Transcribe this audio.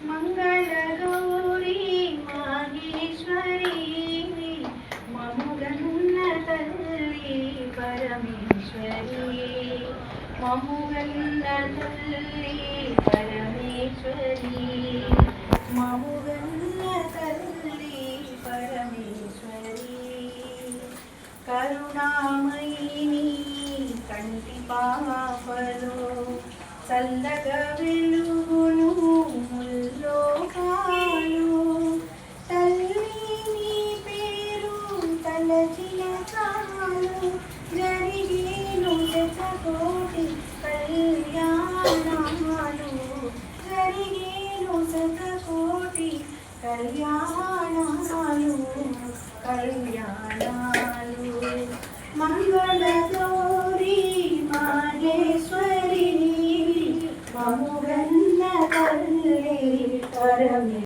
మంగళగౌరీ మాహేశ్వరి మముగన్న తల్లి పరమేశ్వరి మముగన్న తల్లి పరమేశ్వరి మముగన్న తల్లి పరమేశ్వరి కరుణామయిని కంటి పాపలో చల్లగా వెలుగును ముల్లోకాలు తల్లి నీ పేరు తలచిన చాలు జరిగేను శతకోటి కళ్యాణాలు జరిగేను శతకోటి కళ్యాణాలు కళ్యాణాలు మంగళగౌరీ మాహేశ్వరి మముగన్న తల్లి పరమే